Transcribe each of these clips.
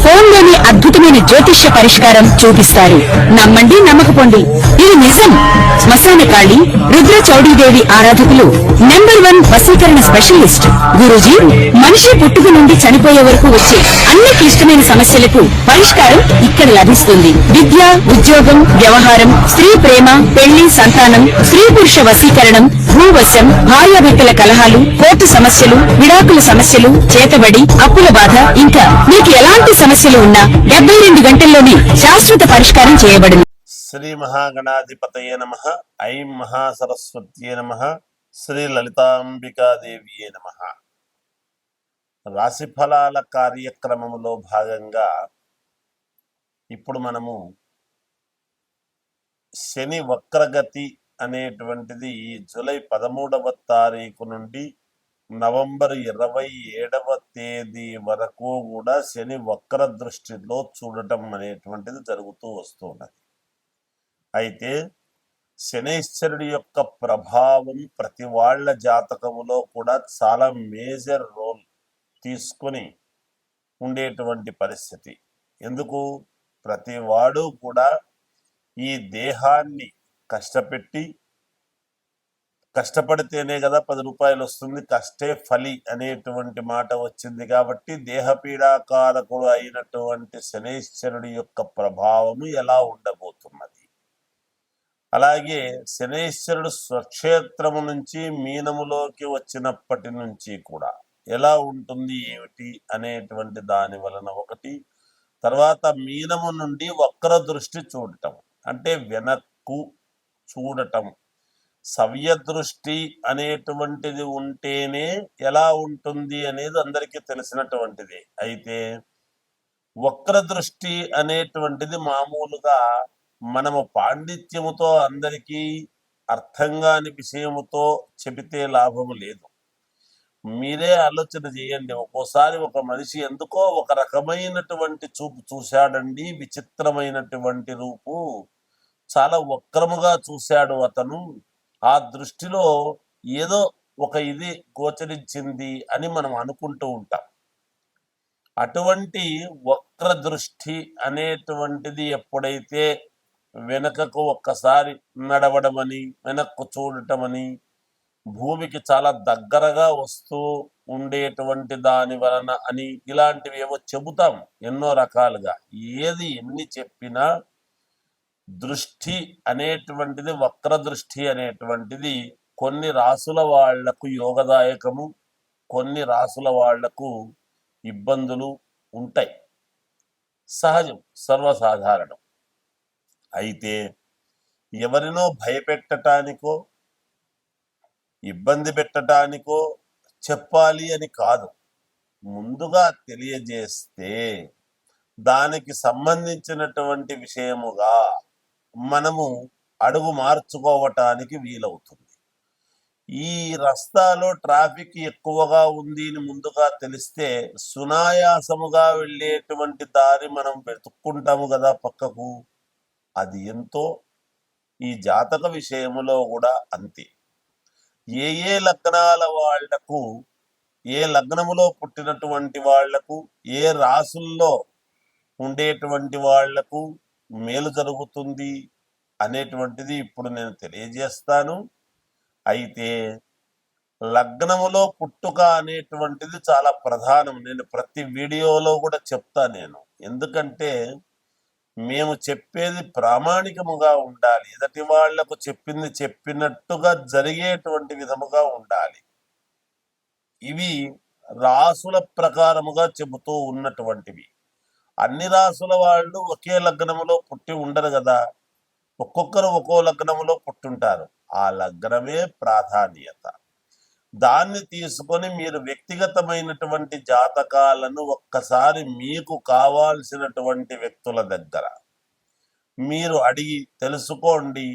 ఫోన్లోని అద్భుతమైన జ్యోతిష్య పరిష్కారం చూపిస్తారు. నమ్మండి, నమ్మకపోండి, ఇది నిజం. శ్మశాన కాళి రుద్ర చౌడీదేవి ఆరాధకులు నంబర్ 1 వశీకరణ స్పెషలిస్ట్ గురూజీ. మనిషి పుట్టుక నుండి చనిపోయే వరకు వచ్చే అన్ని క్లిష్టమైన సమస్యలకు పరిష్కారం ఇక్కడ లభిస్తుంది. విద్య, ఉద్యోగం, వ్యవహారం, స్త్రీ ప్రేమ, పెళ్లి, సంతానం, స్త్రీ పురుష వశీకరణం, భూవశం, భార్యాభర్తల కలహాలు, కోర్టు సమస్యలు, విడాకుల సమస్యలు, చేతబడి, అప్పుల బాధ, ఇంకా మీకు ఎలాంటి సమస్యలు ఉన్నా 72 గంటల్లోనే శాశ్వత పరిష్కారం చేయబడును. శ్రీ మహాగణాధిపతయే నమః. ఐం మహాసరస్వత్యే నమః. శ్రీ లలితాంబికాదేవియే నమః. రాశిఫలాల కార్యక్రమంలో భాగంగా ఇప్పుడు మనము శని వక్రగతి అనేటువంటిది జూలై 13వ తారీఖు నుండి నవంబర్ 27వ తేదీ వరకు కూడా శని వక్ర దృష్టిలో చూడటం అనేటువంటిది జరుగుతూ వస్తున్నది. అయితే శనైశ్వరుడి యొక్క ప్రభావం ప్రతి వాళ్ళ జాతకములో కూడా చాలా మేజర్ రోల్ తీసుకొని ఉండేటువంటి పరిస్థితి. ఎందుకు? ప్రతి వాడు కూడా ఈ దేహాన్ని కష్టపడితేనే కదా 10 రూపాయలు వస్తుంది, కష్టే ఫలి అనేటువంటి మాట వచ్చింది. కాబట్టి దేహపీడాకారకుడు అయినటువంటి శనైశ్వరుడి యొక్క ప్రభావము ఎలా ఉండబోతున్నది, అలాగే శనైశ్వరుడు స్వక్షేత్రము నుంచి మీనములోకి వచ్చినప్పటి నుంచి కూడా ఎలా ఉంటుంది ఏమిటి అనేటువంటి దాని వలన ఒకటి. తర్వాత మీనము నుండి వక్ర దృష్టి చూడటం అంటే వెనక్కు చూడటం, సవ్య దృష్టి అనేటువంటిది ఉంటేనే ఎలా ఉంటుంది అనేది అందరికీ తెలిసినటువంటిది. అయితే వక్ర దృష్టి అనేటువంటిది మామూలుగా మనము పాండిత్యముతో అందరికీ అర్థం కాని విషయముతో చెబితే లాభము లేదు. మీరే ఆలోచన చేయండి. ఒక్కోసారి ఒక మనిషి ఎందుకో ఒక రకమైనటువంటి చూపు చూశాడండి, విచిత్రమైనటువంటి రూపు, చాలా వక్రముగా చూశాడు అతను, ఆ దృష్టిలో ఏదో ఒక ఇది గోచరించింది అని మనం అనుకుంటూ ఉంటాం. అటువంటి వక్ర దృష్టి అనేటువంటిది ఎప్పుడైతే వెనకకు ఒక్కసారి నడవడమని, వెనక్కు చూడటమని, భూమికి చాలా దగ్గరగా వస్తూ ఉండేటువంటి దాని వలన అని ఇలాంటివి ఏవో చెబుతాం ఎన్నో రకాలుగా. ఏది ఎన్ని చెప్పినా దృష్టి అనేటువంటిది, వక్ర దృష్టి అనేటువంటిది కొన్ని రాసుల వాళ్లకు యోగదాయకము, కొన్ని రాసుల వాళ్లకు ఇబ్బందులు ఉంటాయి. సహజం, సర్వసాధారణం. అయితే ఎవరినో భయపెట్టడానికో ఇబ్బంది పెట్టడానికో చెప్పాలి అని కాదు, ముందుగా తెలియజేస్తే దానికి సంబంధించినటువంటి విషయముగా మనము అడుగు మార్చుకోవటానికి వీలవుతుంది. ఈ రస్తాలో ట్రాఫిక్ ఎక్కువగా ఉంది అని ముందుగా తెలిస్తే సునాయాసముగా వెళ్ళేటువంటి దారి మనం వెతుక్కుంటాము కదా పక్కకు. అది ఎంతో ఈ జాతక విషయములో కూడా అంతే. ఏ లగ్నాల వాళ్లకు, ఏ లగ్నములో పుట్టినటువంటి వాళ్లకు, ఏ రాసుల్లో ఉండేటువంటి వాళ్లకు మేలు జరుగుతుంది అనేటువంటిది ఇప్పుడు నేను తెలియజేస్తాను. అయితే లగ్నములో పుట్టుక అనేటువంటిది చాలా ప్రధానం. నేను ప్రతి వీడియోలో కూడా చెప్తా నేను. ఎందుకంటే మేము చెప్పేది ప్రామాణికముగా ఉండాలి, ఎదటి వాళ్లకు చెప్పింది చెప్పినట్టుగా జరిగేటువంటి విధముగా ఉండాలి. ఇవి రాసుల ప్రకారముగా చెబుతూ ఉన్నటువంటివి. అన్ని రాసుల వాళ్ళు ఒకే లగ్నములో పుట్టి ఉండరు కదా, ఒక్కొక్కరు ఒక్కో లగ్నములో పుట్టుంటారు. ఆ లగ్నమే ప్రాధాన్యత. దాన్ని తీసుకొని మీరు వ్యక్తిగతమైనటువంటి జాతకాలను ఒక్కసారి మీకు కావాల్సినటువంటి వ్యక్తుల దగ్గర మీరు అడిగి తెలుసుకోండి.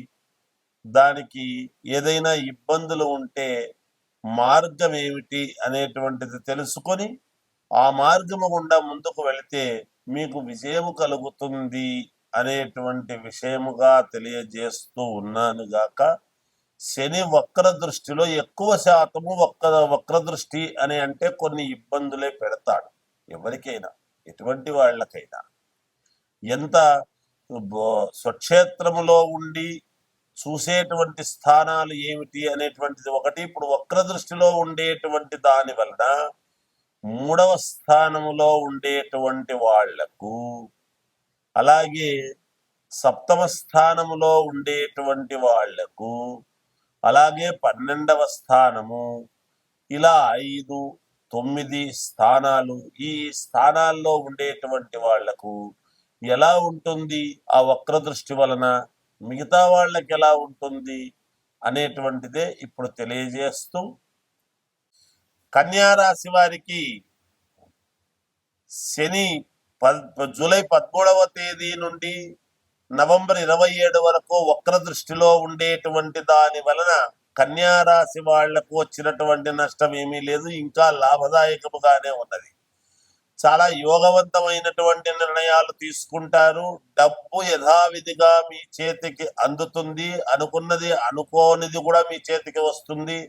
దానికి ఏదైనా ఇబ్బందులు ఉంటే మార్గం ఏమిటి అనేటువంటిది తెలుసుకొని ఆ మార్గము గుండా ముందుకు వెళితే మీకు విజయము కలుగుతుంది అనేటువంటి విషయముగా తెలియజేస్తూ ఉన్నాను గాక. శని వక్ర దృష్టిలో ఎక్కువ శాతము వక్ర దృష్టి అని అంటే కొన్ని ఇబ్బందులే పెడతాడు ఎవరికైనా. ఎటువంటి వాళ్ళకైనా ఎంత స్వక్షేత్రములో ఉండి చూసేటువంటి స్థానాలు ఏమిటి అనేటువంటిది ఒకటి. ఇప్పుడు వక్ర దృష్టిలో ఉండేటువంటి దాని వలన 3వ స్థానములో ఉండేటువంటి వాళ్లకు, అలాగే 7వ స్థానములో ఉండేటువంటి వాళ్లకు, అలాగే 12వ స్థానము, ఇలా 5, 9 స్థానాలు, ఈ స్థానాల్లో ఉండేటువంటి వాళ్లకు ఎలా ఉంటుంది ఆ వక్ర దృష్టి వలన, మిగతా వాళ్ళకి ఎలా ఉంటుంది అనేటువంటిదే ఇప్పుడు తెలియజేస్తూ, కన్యా రాశి వారికి శని జూలై 13వ తేదీ నుండి నవంబర్ 27 వరకు వక్ర దృష్టిలో ఉండేటువంటి దాని వలన కన్యా రాశి వాళ్లకు వచ్చినటువంటి నష్టం ఏమీ లేదు, ఇంకా లాభదాయకముగానే ఉన్నది. చాలా యోగవంతమైనటువంటి నిర్ణయాలు తీసుకుంటారు. డబ్బు యథావిధిగా మీ చేతికి అందుతుంది. అనుకున్నది అనుకోనిది కూడా మీ చేతికి వస్తుంది.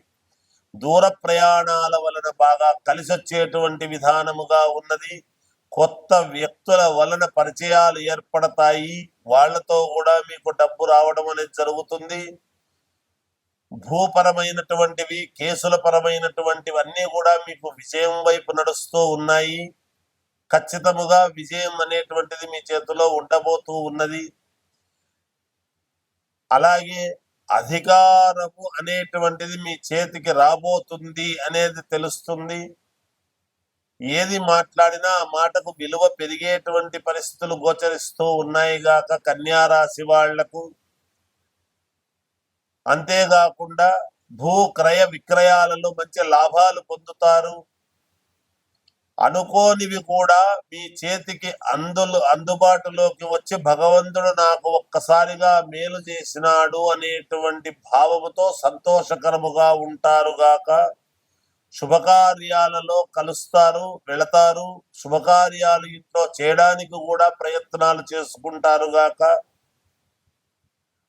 దూర ప్రయాణాల వలన బాగా కలిసి వచ్చేటువంటి విధానముగా ఉన్నది. కొత్త వ్యక్తుల వలన పరిచయాలు ఏర్పడతాయి. వాళ్లతో కూడా మీకు డబ్బు రావడం అనేది జరుగుతుంది. భూపరమైనటువంటివి, కేసుల పరమైనటువంటివన్నీ కూడా మీకు విజయం వైపు నడుస్తూ ఉన్నాయి. ఖచ్చితముగా విజయం అనేటువంటిది మీ చేతిలో ఉండబోతూ ఉన్నది. అలాగే అధికారము అనేటువంటిది మీ చేతికి రాబోతుంది అనేది తెలుస్తుంది. ఏది మాట్లాడినా ఆ మాటకు విలువ పెరిగేటువంటి పరిస్థితులు గోచరిస్తూ ఉన్నాయి గాక కన్యా రాశి వాళ్లకు. అంతేకాకుండా భూ క్రయ విక్రయాలలో మంచి లాభాలు పొందుతారు. అనుకోనివి కూడా మీ చేతికి అందుబాటులోకి వచ్చి భగవంతుడు నాకు ఒక్కసారిగా మేలు చేసినాడు అనేటువంటి భావముతో సంతోషకరముగా ఉంటారు గాక. శుభకార్యాలలో కలుస్తారు, వెళతారు. శుభకార్యాలు ఇంట్లో చేయడానికి కూడా ప్రయత్నాలు చేసుకుంటారు గాక.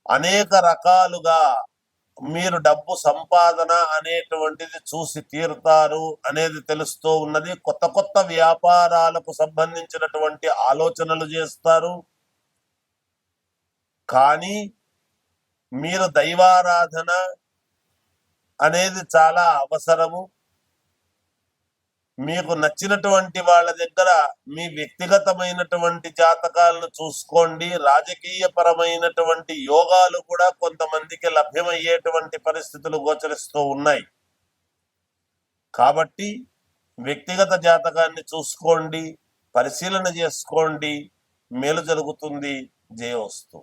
అనేక రకాలుగా మీరు డబ్బు సంపాదన అనేటువంటిది చూసి తీరుతారు అనేది తెలుస్తూ ఉన్నది. కొత్త కొత్త వ్యాపారాలకు సంబంధించినటువంటి ఆలోచనలు చేస్తారు. కానీ మీరు దైవారాధన అనేది చాలా అవసరము. మీకు నచ్చినటువంటి వాళ్ళ దగ్గర మీ వ్యక్తిగతమైనటువంటి జాతకాలను చూసుకోండి. రాజకీయ పరమైనటువంటి యోగాలు కూడా కొంతమందికి లభ్యమయ్యేటువంటి పరిస్థితులు గోచరిస్తూ ఉన్నాయి. కాబట్టి వ్యక్తిగత జాతకాన్ని చూసుకోండి, పరిశీలన చేసుకోండి, మేలు జరుగుతుంది. జయోస్తు.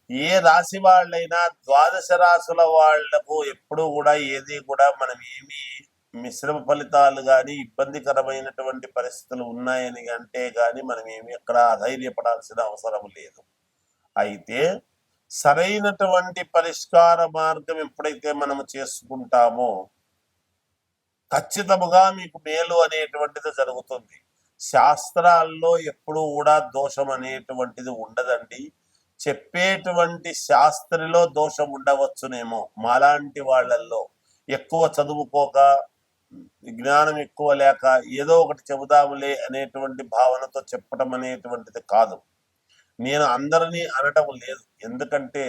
ఏ రాశి వాళ్ళైనా ద్వాదశ రాశుల వాళ్లకు ఎప్పుడూ కూడా ఏది కూడా మనం ఏమీ మిశ్రమ ఫలితాలు కానీ ఇబ్బందికరమైనటువంటి పరిస్థితులు ఉన్నాయని అంటే గాని మనం ఏమి ఎక్కడ అధైర్యపడాల్సిన అవసరం లేదు. అయితే సరైనటువంటి పరిష్కార మార్గం ఎప్పుడైతే మనము చేసుకుంటామో ఖచ్చితముగా మీకు మేలు అనేటువంటిది జరుగుతుంది. శాస్త్రాల్లో ఎప్పుడూ కూడా దోషం అనేటువంటిది ఉండదండి. చెప్పేటువంటి శాస్త్రిలో దోషం ఉండవచ్చునేమో, మాలాంటి వాళ్ళల్లో ఎక్కువ చదువుకోక, జ్ఞానం ఎక్కువ లేక ఏదో ఒకటి చెబుదాములే అనేటువంటి భావనతో చెప్పడం అనేటువంటిది కాదు. నేను అందరినీ అనటం లేదు, ఎందుకంటే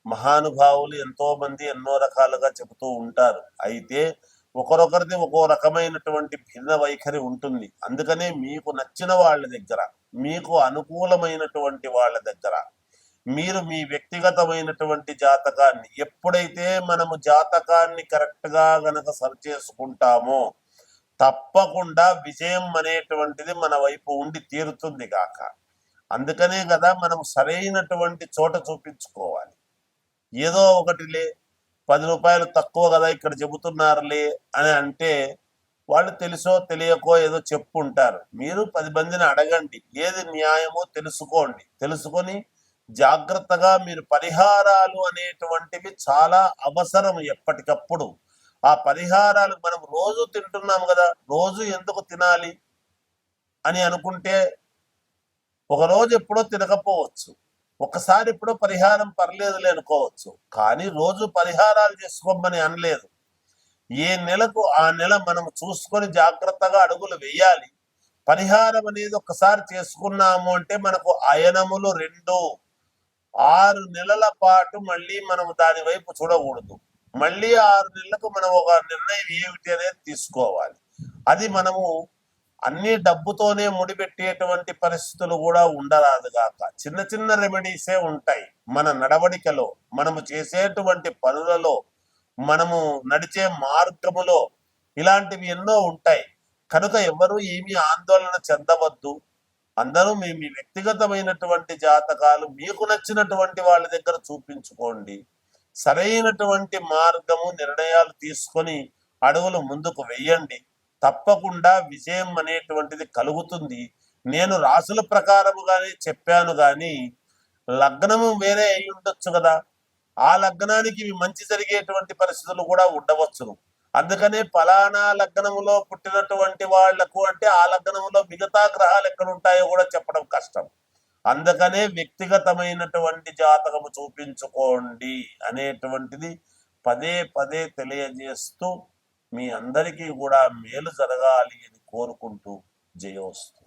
మహానుభావులు ఎంతో మంది ఎన్నో రకాలుగా చెబుతూ ఉంటారు. అయితే ఒకరొకరిది ఒక్కో రకమైనటువంటి భిన్న వైఖరి ఉంటుంది. అందుకనే మీకు నచ్చిన వాళ్ళ దగ్గర, మీకు అనుకూలమైనటువంటి వాళ్ళ దగ్గర మీరు మీ వ్యక్తిగతమైనటువంటి జాతకాన్ని, ఎప్పుడైతే మనము జాతకాన్ని కరెక్ట్ గా గనక సరి చేసుకుంటామో తప్పకుండా విజయం అనేటువంటిది మన వైపు ఉండి తీరుతుంది గాక. అందుకనే కదా మనం సరైనటువంటి చోట చూపించుకోవాలి. ఏదో ఒకటిలే 10 రూపాయలు తక్కువ కదా ఇక్కడ చెబుతున్నారులే అని అంటే వాళ్ళు తెలుసో తెలియకో ఏదో చెప్పుంటారు. మీరు 10 మందిని అడగండి, ఏది న్యాయమో తెలుసుకోండి. తెలుసుకొని జాగ్రత్తగా మీరు పరిహారాలు అనేటువంటివి చాలా అవసరం ఎప్పటికప్పుడు. ఆ పరిహారాలు మనం రోజు తింటున్నాం కదా, రోజు ఎందుకు తినాలి అని అనుకుంటే ఒకరోజు ఎప్పుడో తినకపోవచ్చు, ఒకసారి ఎప్పుడో పరిహారం పర్లేదులే అనుకోవచ్చు. కానీ రోజు పరిహారాలు చేసుకోమని అనలేదు. ఏ నెలకు ఆ నెల మనం చూసుకొని జాగ్రత్తగా అడుగులు వేయాలి. పరిహారం అనేది ఒక్కసారి చేసుకున్నాము అంటే మనకు అయనములు 2 6 నెలల పాటు మళ్ళీ మనం దాని వైపు చూడకూడదు. మళ్ళీ 6 నెలలకు మనం ఒక నిర్ణయం ఏమిటి అనేది తీసుకోవాలి. అది మనము అన్ని డబ్బుతోనే ముడిపెట్టేటువంటి పరిస్థితులు కూడా ఉండరాదు గాక. చిన్న చిన్న రెమెడీసే ఉంటాయి. మన నడవడికలో, మనము చేసేటువంటి పనులలో, మనము నడిచే మార్గములో ఇలాంటివి ఎన్నో ఉంటాయి. కనుక ఎవరు ఏమీ ఆందోళన చెందవద్దు. అందరూ మీ మీ వ్యక్తిగతమైనటువంటి జాతకాలు మీకు నచ్చినటువంటి వాళ్ళ దగ్గర చూపించుకోండి. సరైనటువంటి మార్గము నిర్ణయాలు తీసుకొని అడుగులు ముందుకు వెయ్యండి. తప్పకుండా విజయం అనేటువంటిది కలుగుతుంది. నేను రాసుల ప్రకారముగానే చెప్పాను గాని లగ్నము వేరే అయి ఉండొచ్చు కదా. ఆ లగ్నానికి ఇవి మంచి జరిగేటువంటి పరిస్థితులు కూడా ఉండవచ్చును. అందుకనే ఫలానా లగ్నములో పుట్టినటువంటి వాళ్లకు అంటే ఆ లగ్నములో మిగతా గ్రహాలు ఎక్కడ ఉంటాయో కూడా చెప్పడం కష్టం. అందుకనే వ్యక్తిగతమైనటువంటి జాతకము చూపించుకోండి అనేటువంటిది పదే పదే తెలియజేస్తూ మీ అందరికీ కూడా మేలు జరగాలి అని కోరుకుంటూ జయోస్తు.